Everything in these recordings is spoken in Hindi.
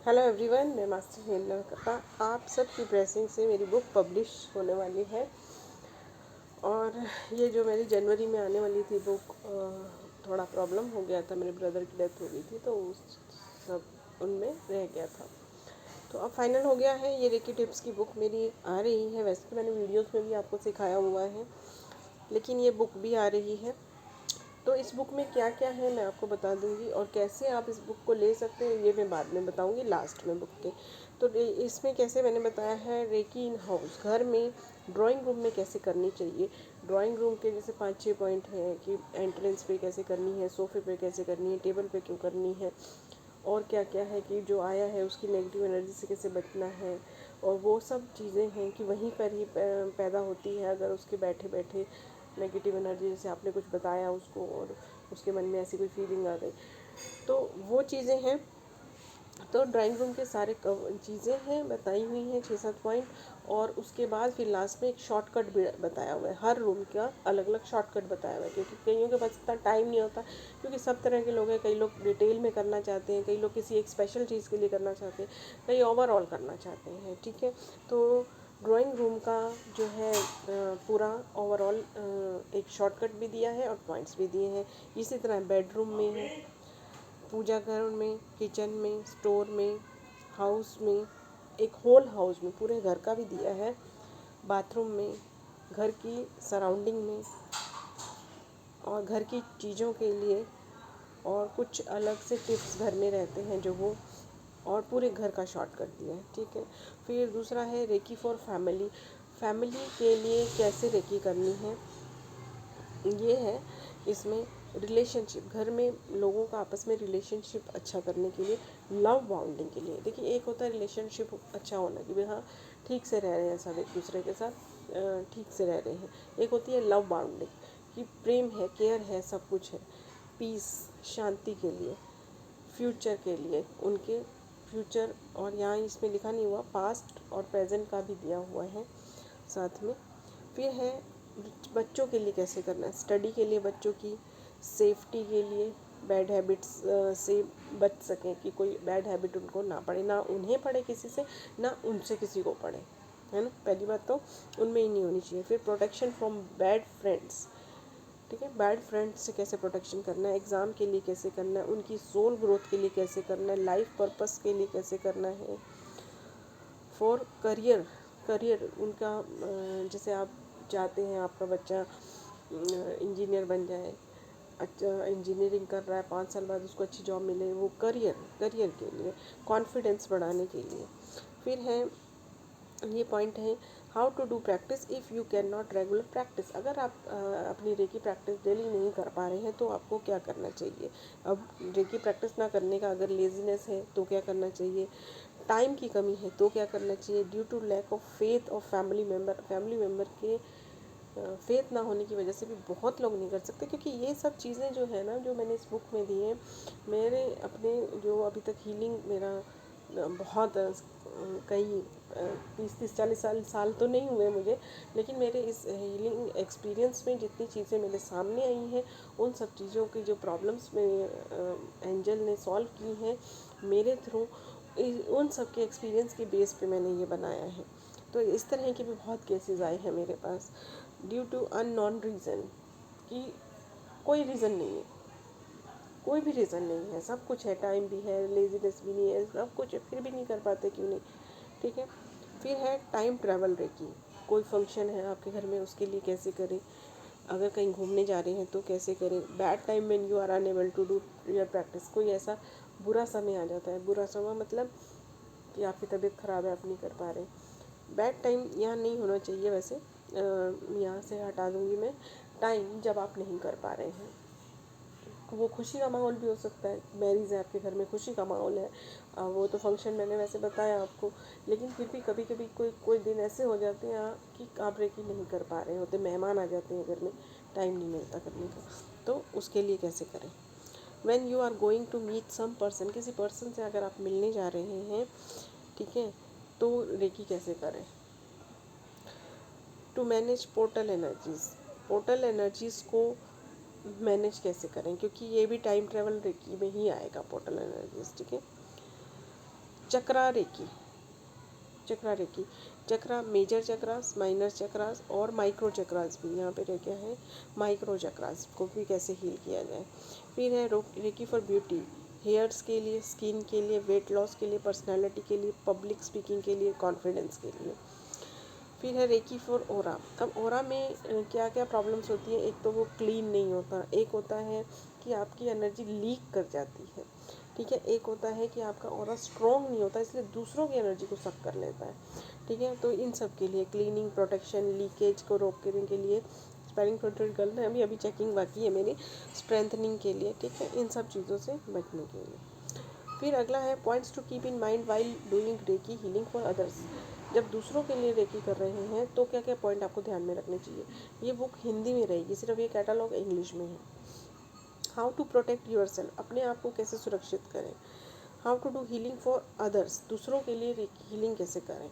हेलो एवरीवन, मैं मास्टर हेमलता। आप सबकी ब्लेसिंग से मेरी बुक पब्लिश होने वाली है। और ये जो मेरी जनवरी में आने वाली थी बुक, थोड़ा प्रॉब्लम हो गया था। मेरे ब्रदर की डेथ हो गई थी तो उस सब उनमें रह गया था। तो अब फाइनल हो गया है। ये रेकी टिप्स की बुक मेरी आ रही है। वैसे तो मैंने वीडियोस में भी आपको सिखाया हुआ है, लेकिन ये बुक भी आ रही है। तो इस बुक में क्या क्या है मैं आपको बता दूंगी, और कैसे आप इस बुक को ले सकते हैं ये मैं बाद में बताऊंगी लास्ट में बुक के। तो इसमें कैसे मैंने बताया है, रेकी इन हाउस घर में ड्राइंग रूम में कैसे करनी चाहिए। ड्राइंग रूम के जैसे 5-6 पॉइंट हैं कि एंट्रेंस पे कैसे करनी है, सोफ़े पे कैसे करनी है, टेबल पे क्यों करनी है, और क्या क्या है कि जो आया है उसकी नेगेटिव एनर्जी से कैसे बचना है। और वो सब चीज़ें हैं कि वहीं पर ही पैदा होती है। अगर उसके बैठे बैठे नेगेटिव एनर्जी, जैसे आपने कुछ बताया उसको और उसके मन में ऐसी कोई फीलिंग आ गई, तो वो चीज़ें हैं। तो ड्राइंग रूम के सारे चीज़ें हैं बताई हुई हैं, 6-7 पॉइंट। और उसके बाद फिर लास्ट में एक शॉर्टकट भी बताया हुआ है। हर रूम का अलग अलग शॉर्टकट बताया हुआ है, क्योंकि कईयों के पास इतना टाइम नहीं होता, क्योंकि सब तरह के लोग हैं। कई लोग डिटेल में करना चाहते हैं, कई लोग किसी एक स्पेशल चीज़ के लिए करना चाहते हैं, कई ओवरऑल करना चाहते हैं। ठीक है, तो ड्राइंग रूम का जो है पूरा ओवरऑल एक शॉर्टकट भी दिया है और पॉइंट्स भी दिए हैं। इसी तरह बेडरूम में है, पूजा घर में, किचन में, स्टोर में, हाउस में, एक होल हाउस में पूरे घर का भी दिया है, बाथरूम में, घर की सराउंडिंग में, और घर की चीज़ों के लिए। और कुछ अलग से टिप्स घर में रहते हैं जो वो, और पूरे घर का शॉर्टकट दिया है। ठीक है, फिर दूसरा है रेकी फॉर फैमिली। फैमिली के लिए कैसे रेकी करनी है ये है। इसमें रिलेशनशिप, घर में लोगों का आपस में रिलेशनशिप अच्छा करने के लिए, लव बॉन्डिंग के लिए। देखिए, एक होता है रिलेशनशिप अच्छा होना कि भाई हाँ ठीक से रह रहे हैं, सब एक दूसरे के साथ ठीक से रह रहे हैं। एक होती है लव बॉन्डिंग कि प्रेम है, केयर है, सब कुछ है। पीस, शांति के लिए, फ्यूचर के लिए, उनके फ्यूचर। और यहाँ इसमें लिखा नहीं हुआ, पास्ट और प्रेजेंट का भी दिया हुआ है साथ में। फिर है बच्चों के लिए कैसे करना है, स्टडी के लिए, बच्चों की सेफ्टी के लिए, बैड हैबिट्स से बच सकें कि कोई बैड हैबिट उनको ना पड़े, ना उन्हें पड़े किसी से, ना उनसे किसी को पड़े, है ना। पहली बात तो उनमें ही नहीं होनी चाहिए। फिर प्रोटेक्शन फ्रॉम बैड फ्रेंड्स। ठीक है, बैड फ्रेंड्स से कैसे प्रोटेक्शन करना है, एग्ज़ाम के लिए कैसे करना है, उनकी सोल ग्रोथ के लिए कैसे करना है, लाइफ पर्पस के लिए कैसे करना है। फॉर करियर, करियर उनका जैसे आप चाहते हैं आपका बच्चा इंजीनियर बन जाए, अच्छा इंजीनियरिंग कर रहा है, 5 साल बाद उसको अच्छी जॉब मिले, वो करियर, करियर के लिए, कॉन्फिडेंस बढ़ाने के लिए। फिर है ये पॉइंट है, how to do practice if you can not regular practice. अगर आप अपनी रेकी प्रैक्टिस डेली नहीं कर पा रहे हैं तो आपको क्या करना चाहिए। अब रेकी प्रैक्टिस ना करने का अगर लेजीनेस है तो क्या करना चाहिए, टाइम की कमी है तो क्या करना चाहिए, due to lack of faith of family member के फेथ ना होने की वजह से भी बहुत लोग नहीं कर सकते। क्योंकि ये सब चीज़ें जो है ना, जो मैंने इस बुक में दी हैं, मेरे अपने जो अभी तक हीलिंग मेरा बहुत कई 30-40 साल तो नहीं हुए मुझे, लेकिन मेरे इस हीलिंग एक्सपीरियंस में जितनी चीज़ें मेरे सामने आई हैं, उन सब चीज़ों की जो प्रॉब्लम्स मेरे एंजल ने सॉल्व की हैं मेरे थ्रू, उन सब के एक्सपीरियंस के बेस पे मैंने ये बनाया है। तो इस तरह के भी बहुत केसेस आए हैं मेरे पास, ड्यू टू अननोन रीज़न, कि कोई रीज़न नहीं है, कोई भी रीज़न नहीं है, सब कुछ है, टाइम भी है, लेजीनेस भी नहीं है, सब कुछ है, फिर भी नहीं कर पाते, क्यों नहीं। ठीक है, फिर है टाइम ट्रैवल रेकी। कोई फंक्शन है आपके घर में, उसके लिए कैसे करें, अगर कहीं घूमने जा रहे हैं तो कैसे करें। Bad time when you are unable to do your practice, कोई ऐसा बुरा समय आ जाता है, बुरा समय मतलब कि आपकी तबीयत ख़राब है, आप नहीं कर पा रहे। बैड टाइम यहाँ नहीं होना चाहिए वैसे, यहाँ से हटा दूँगी मैं, टाइम जब आप नहीं कर पा रहे हैं। वो खुशी का माहौल भी हो सकता है, मैरिज है आपके घर में, खुशी का माहौल है, वो तो फंक्शन मैंने वैसे बताया आपको, लेकिन फिर भी कभी कभी कोई कोई दिन ऐसे हो जाते हैं कि आप रेकी नहीं कर पा रहे होते, मेहमान आ जाते हैं घर में, टाइम नहीं मिलता करने का, तो उसके लिए कैसे करें। When you are going to meet some person, किसी पर्सन से अगर आप मिलने जा रहे हैं, ठीक है, तो रेकी कैसे करें। To manage portal energies, portal energies को मैनेज कैसे करें, क्योंकि ये भी टाइम ट्रैवल रेकी में ही आएगा, पोर्टल एनर्जीज। ठीक है, चक्रा रेकी, चक्रा रेकी, चक्रा मेजर चक्रास, माइनर चक्रास और माइक्रो चक्रास भी यहाँ पे क्या है, माइक्रो चक्रास को भी कैसे हील किया जाए। फिर है रेकी फॉर ब्यूटी, हेयर्स के लिए, स्किन के लिए, वेट लॉस के लिए, पर्सनालिटी के लिए, पब्लिक स्पीकिंग के लिए, कॉन्फिडेंस के लिए। फिर है रेकी फॉर ओरा। अब ओरा में क्या क्या प्रॉब्लम्स होती है, एक तो वो क्लीन नहीं होता, एक होता है कि आपकी एनर्जी लीक कर जाती है, ठीक है, एक होता है कि आपका ओरा स्ट्रॉन्ग नहीं होता इसलिए दूसरों की एनर्जी को सक कर लेता है, ठीक है। तो इन सब के लिए क्लीनिंग, प्रोटेक्शन, लीकेज को रोकने के लिए, स्पेलिंग प्रोटेक्ट करना है, अभी चेकिंग बाकी है मेरी, स्ट्रेंथनिंग के लिए, ठीक है, इन सब चीज़ों से बचने के लिए। फिर अगला है points to keep in mind while doing reiki healing for others. जब दूसरों के लिए रेकी कर रहे हैं तो क्या क्या पॉइंट आपको ध्यान में रखने चाहिए। ये बुक हिंदी में रहेगी, सिर्फ ये कैटलॉग इंग्लिश में है। How to protect yourself, अपने आप को कैसे सुरक्षित करें। How to do healing for others, दूसरों के लिए हीलिंग कैसे करें,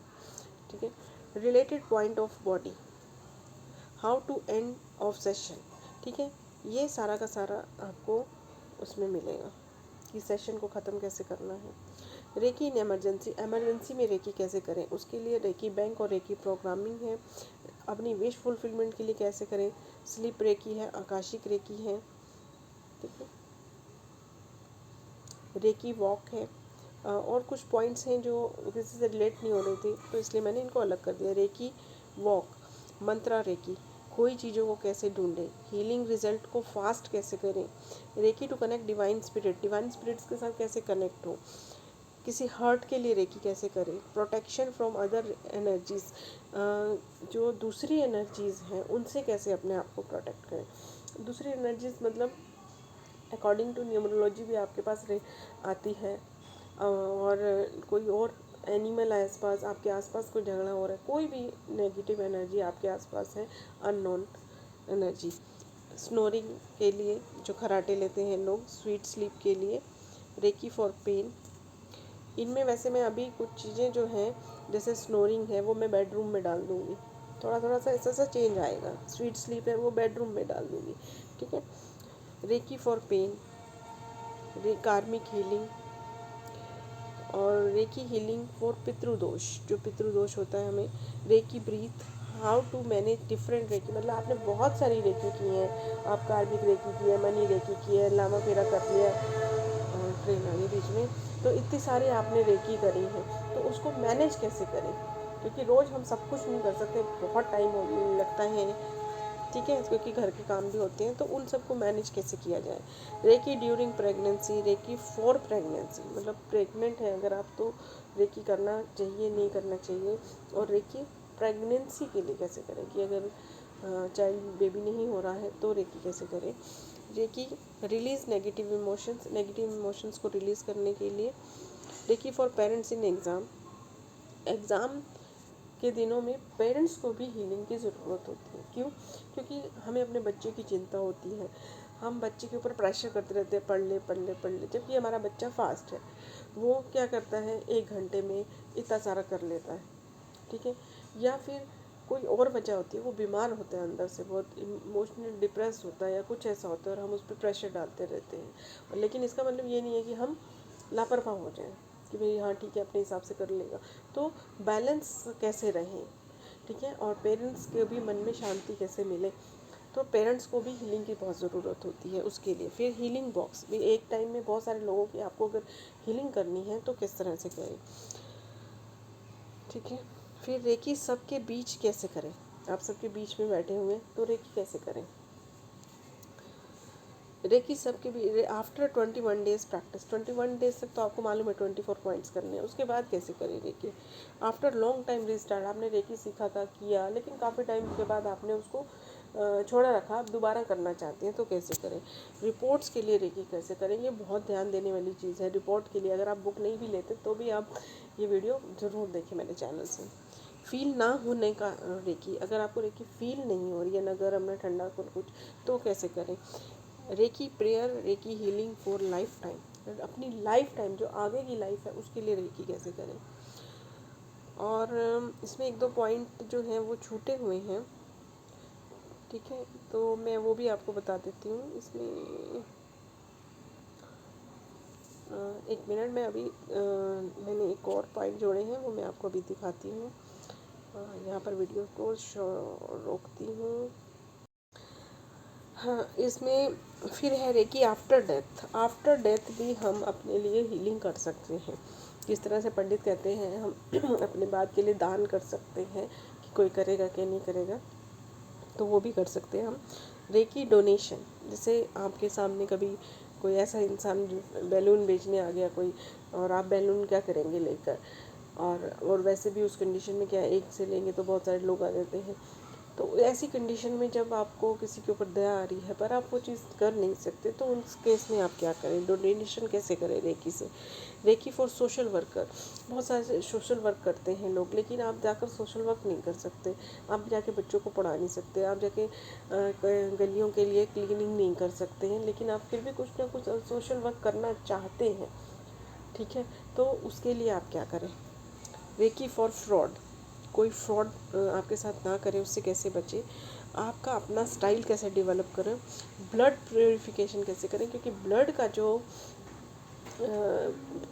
ठीक है। Related point of body, how to end of session, ठीक है। ये सारा का सारा आपको उसमें मिलेगा कि सेशन को ख़त्म कैसे करना है। रेकी इन इमरजेंसी, एमरजेंसी में रेकी कैसे करें, उसके लिए रेकी बैंक और रेकी प्रोग्रामिंग है। अपनी विश फुलफिलमेंट के लिए कैसे करें, स्लीप रेकी है, आकाशिक रेकी है, ठीक है, रेकी वॉक है। और कुछ पॉइंट्स हैं जो किसी से रिलेट नहीं हो रही थी तो इसलिए मैंने इनको अलग कर दिया। रेकी वॉक, मंत्रा रेकी, खोई चीज़ों को कैसे ढूंढें, हीलिंग रिजल्ट को फास्ट कैसे करें, reiki to connect divine spirit, divine spirits के साथ कैसे कनेक्ट हो, किसी हर्ट के लिए रेकी कैसे करें, प्रोटेक्शन फ्रॉम अदर एनर्जीज़, जो दूसरी एनर्जीज़ हैं उनसे कैसे अपने आप को प्रोटेक्ट करें। दूसरी एनर्जीज़ मतलब अकॉर्डिंग टू न्यूमरोलॉजी भी आपके पास आती है, और कोई और एनिमल आसपास, आपके आसपास कोई झगड़ा हो रहा है, कोई भी नेगेटिव एनर्जी आपके आसपास है, अननोन एनर्जी। स्नोरिंग के लिए जो खराटे लेते हैं लोग, स्वीट स्लीप के लिए, रेकी फॉर पेन। इनमें वैसे मैं अभी कुछ चीज़ें जो हैं जैसे स्नोरिंग है वो मैं बेडरूम में डाल दूँगी, थोड़ा थोड़ा सा ऐसा सा चेंज आएगा। स्वीट स्लीप है वो बेडरूम में डाल दूँगी, ठीक है। Reiki for pain, karmic healing, और रेकी हीलिंग फॉर पितृदोष, जो पितृदोष होता है हमें। Reiki breath, how to manage different reiki, मतलब आपने बहुत सारी रेकी की हैं, आप कार्मिक रेकी की है, मनी रेकी की है, लामा फेरा कर लिया, ट्रेन आ गई बीच में, तो इतनी सारी आपने रेकी करी है, तो उसको मैनेज कैसे करें, क्योंकि रोज़ हम सब कुछ नहीं कर सकते, बहुत टाइम लगता है, ठीक है, क्योंकि घर के काम भी होते हैं, तो उन सबको मैनेज कैसे किया जाए। Reiki during pregnancy, reiki for pregnancy, मतलब प्रेग्नेंट है अगर आप तो रेकी करना चाहिए, नहीं करना चाहिए। और रेकी प्रेगनेंसी के लिए कैसे करें कि अगर चाइल्ड बेबी नहीं हो रहा है तो रेकी कैसे करें। Reiki release negative emotions, negative emotions को रिलीज़ करने के लिए। Reiki for parents in exam, exam के दिनों में पेरेंट्स को भी हीलिंग की ज़रूरत होती है। क्यों? क्योंकि हमें अपने बच्चे की चिंता होती है, हम बच्चे के ऊपर प्रेशर करते रहते हैं, पढ़ ले पढ़ ले पढ़ ले, जबकि हमारा बच्चा फास्ट है, वो क्या करता है 1 घंटे में इतना सारा कर लेता है, ठीक है। या फिर कोई और वजह होती है, वो बीमार होता है अंदर से, बहुत इमोशनली डिप्रेस होता है या कुछ ऐसा होता है और हम उस पर प्रेशर डालते रहते हैं। और लेकिन इसका मतलब ये नहीं है कि हम लापरवाह हो जाएं कि भाई हाँ ठीक है अपने हिसाब से कर लेगा। तो बैलेंस कैसे रहें, ठीक है, और पेरेंट्स के भी मन में शांति कैसे मिले, तो पेरेंट्स को भी हीलिंग की बहुत ज़रूरत होती है उसके लिए। फिर हीलिंग बॉक्स भी, एक टाइम में बहुत सारे लोगों की आपको अगर हीलिंग करनी है तो किस तरह से करें, ठीक है। फिर रेकी सबके बीच कैसे करें, आप सबके बीच में बैठे हुए तो रेकी कैसे करें। रेकी सबके भी आफ्टर 21 डेज़ प्रैक्टिस, 21 डेज़ तक तो आपको मालूम है 24 पॉइंट्स करने हैं, उसके बाद कैसे करें reiki. After long time restart, आपने रेकी सीखा था, किया, लेकिन काफ़ी टाइम के बाद आपने उसको छोड़ा रखा, आप दोबारा करना चाहते हैं तो कैसे करें। रिपोर्ट्स के लिए रेकी कैसे करें, ये बहुत ध्यान देने वाली चीज़ है। रिपोर्ट के लिए अगर आप बुक नहीं भी लेते तो भी आप ये वीडियो ज़रूर देखें मेरे चैनल से। फील ना होने का रेकी, अगर आपको रेकी फील नहीं हो रही है, न गर्म न ठंडा कुछ, तो कैसे करें। Reiki prayer, reiki healing for life time, अपनी लाइफ टाइम जो आगे की लाइफ है उसके लिए रेकी कैसे करें। और इसमें 1-2 पॉइंट जो हैं वो छूटे हुए हैं, ठीक है, तो मैं वो भी आपको बता देती हूँ। इसमें 1 मिनट में अभी मैंने एक पॉइंट जोड़े हैं वो मैं आपको अभी दिखाती हूँ। यहाँ पर वीडियो को रोकती हूँ। हाँ, इसमें फिर है reiki after death. After death भी हम अपने लिए हीलिंग कर सकते हैं। जिस तरह से पंडित कहते हैं हम अपने बात के लिए दान कर सकते हैं कि कोई करेगा कि नहीं करेगा, तो वो भी कर सकते हैं हम। रेकी डोनेशन, जैसे आपके सामने कभी कोई ऐसा इंसान बैलून बेचने आ गया कोई, और आप बैलून क्या करेंगे लेकर, और वैसे भी उस कंडीशन में क्या एक से लेंगे तो बहुत सारे लोग आ जाते हैं। तो ऐसी कंडीशन में जब आपको किसी के ऊपर दया आ रही है पर आप वो चीज़ कर नहीं सकते, तो उस केस में आप क्या करें, डोनेशन कैसे करें रेकी से। रेकी फॉर सोशल वर्कर, बहुत सारे सोशल वर्क करते हैं लोग, लेकिन आप जाकर सोशल वर्क नहीं कर सकते, आप जाके बच्चों को पढ़ा नहीं सकते, आप जाके गलियों के लिए क्लीनिंग नहीं कर सकते हैं, लेकिन आप फिर भी कुछ ना कुछ सोशल वर्क करना चाहते हैं, ठीक है। तो उसके लिए आप क्या करें। रेकी फॉर फ्रॉड, कोई फ्रॉड आपके साथ ना करे, उससे कैसे बचे, आपका अपना स्टाइल कैसे डेवलप करें, ब्लड प्योरीफिकेशन कैसे करें, क्योंकि ब्लड का जो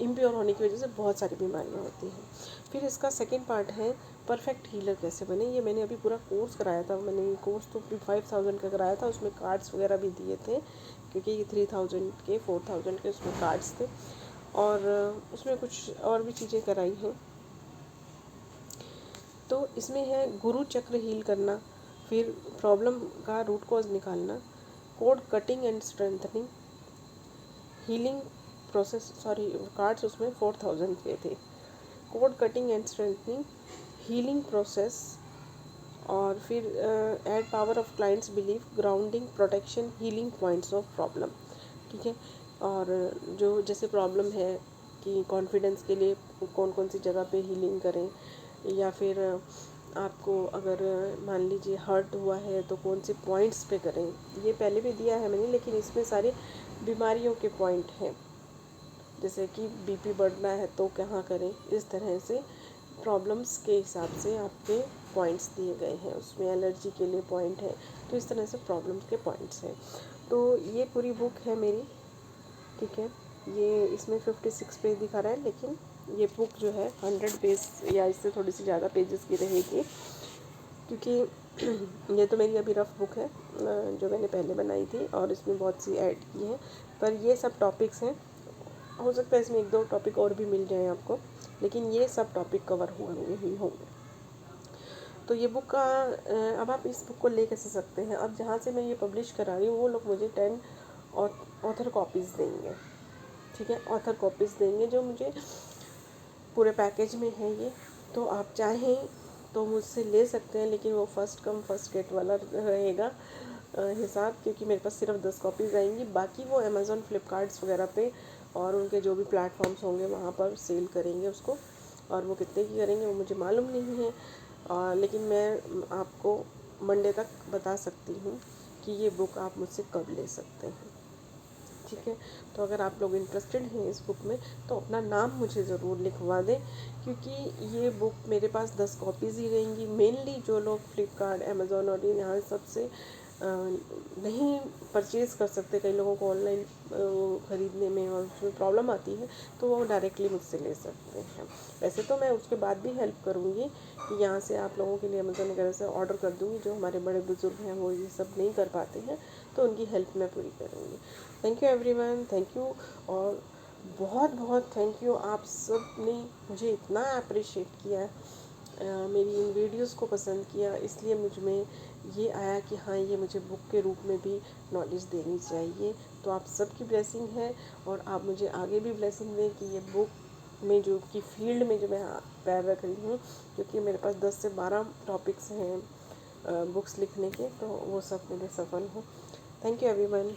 इम्प्योर होने की वजह से बहुत सारी बीमारियां होती हैं। फिर इसका सेकंड पार्ट है परफेक्ट हीलर कैसे बने। ये मैंने अभी पूरा कोर्स कराया था, मैंने ये कोर्स तो 5000 का कराया था, उसमें कार्ड्स वगैरह भी दिए थे, क्योंकि ये 3000 के 4000 के उसमें कार्ड्स थे, और उसमें कुछ और भी चीज़ें कराई हैं। तो इसमें है गुरु चक्र हील करना, फिर प्रॉब्लम का रूट कॉज निकालना, code cutting and strengthening, healing process, sorry cards उसमें 4000 के थे, code cutting and strengthening, healing process, और फिर add power of clients belief, grounding, protection, healing points of problem, ठीक है। और जो जैसे प्रॉब्लम है कि कॉन्फिडेंस के लिए कौन कौन सी जगह पे हीलिंग करें, या फिर आपको अगर मान लीजिए हर्ट हुआ है तो कौन से पॉइंट्स पे करें, ये पहले भी दिया है मैंने, लेकिन इसमें सारे बीमारियों के पॉइंट हैं, जैसे कि बीपी बढ़ना है तो कहाँ करें, इस तरह से प्रॉब्लम्स के हिसाब से आपके पॉइंट्स दिए गए हैं। उसमें एलर्जी के लिए पॉइंट है, तो इस तरह से प्रॉब्लम्स के पॉइंट्स हैं। तो ये पूरी बुक है मेरी, ठीक है। ये इसमें 56 पेज दिखा रहा है, लेकिन ये बुक जो है 100 पेज या इससे थोड़ी सी ज़्यादा पेजेस की रहेगी, क्योंकि ये तो मेरी अभी रफ बुक है जो मैंने पहले बनाई थी, और इसमें बहुत सी ऐड की है, पर ये सब टॉपिक्स हैं। हो सकता है इसमें एक दो टॉपिक और भी मिल जाएं आपको, लेकिन ये सब टॉपिक कवर होंगे ही होंगे। तो ये बुक का अब आप इस बुक को ले कैसे सकते हैं। अब जहाँ से मैं ये पब्लिश करा रही हूँ वो लोग मुझे 10 ऑथर कॉपीज़ देंगे, ठीक है, ऑथर कॉपीज़ देंगे जो मुझे पूरे पैकेज में है ये। तो आप चाहें तो मुझसे ले सकते हैं, लेकिन वो फर्स्ट कम फर्स्ट गेट वाला रहेगा हिसाब, क्योंकि मेरे पास सिर्फ 10 कॉपीज़ आएंगी, बाकी वो अमेज़ॉन फ्लिपकार्ट्स वगैरह पे और उनके जो भी प्लेटफॉर्म्स होंगे वहाँ पर सेल करेंगे उसको, और वो कितने की करेंगे वो मुझे मालूम नहीं है, लेकिन मैं आपको मंडे तक बता सकती हूँ कि ये बुक आप मुझसे कब ले सकते हैं, ठीक है। तो अगर आप लोग इंटरेस्टेड हैं इस बुक में तो अपना नाम मुझे ज़रूर लिखवा दें, क्योंकि ये बुक मेरे पास 10 कॉपीज़ ही रहेंगी। मेनली जो लोग फ्लिपकार्ट, अमेज़ॉन और यहाँ सबसे नहीं परचेज़ कर सकते, कई लोगों को ऑनलाइन ख़रीदने में और उसमें प्रॉब्लम आती है, तो वो डायरेक्टली मुझसे ले सकते हैं। वैसे तो मैं उसके बाद भी हेल्प करूँगी कि यहाँ से आप लोगों के लिए अमेज़ॉन वगैरह से ऑर्डर कर दूँगी, जो हमारे बड़े बुज़ुर्ग हैं वो ये सब नहीं कर पाते हैं, तो उनकी हेल्प मैं पूरी करूँगी। Thank you everyone, thank you, और बहुत बहुत थैंक यू। आप सब ने मुझे इतना अप्रिशिएट किया, मेरी इन वीडियोस को पसंद किया, इसलिए मुझ में ये आया कि हाँ ये मुझे बुक के रूप में भी नॉलेज देनी चाहिए। तो आप सबकी ब्लेसिंग है, और आप मुझे आगे भी ब्लेसिंग दें कि ये बुक में जो कि फील्ड में जो मैं पैर रख रही हूँ, क्योंकि मेरे पास 10 से 12 टॉपिक्स हैं बुक्स लिखने के, तो वो सब मेरे सफल हों। Thank you everyone.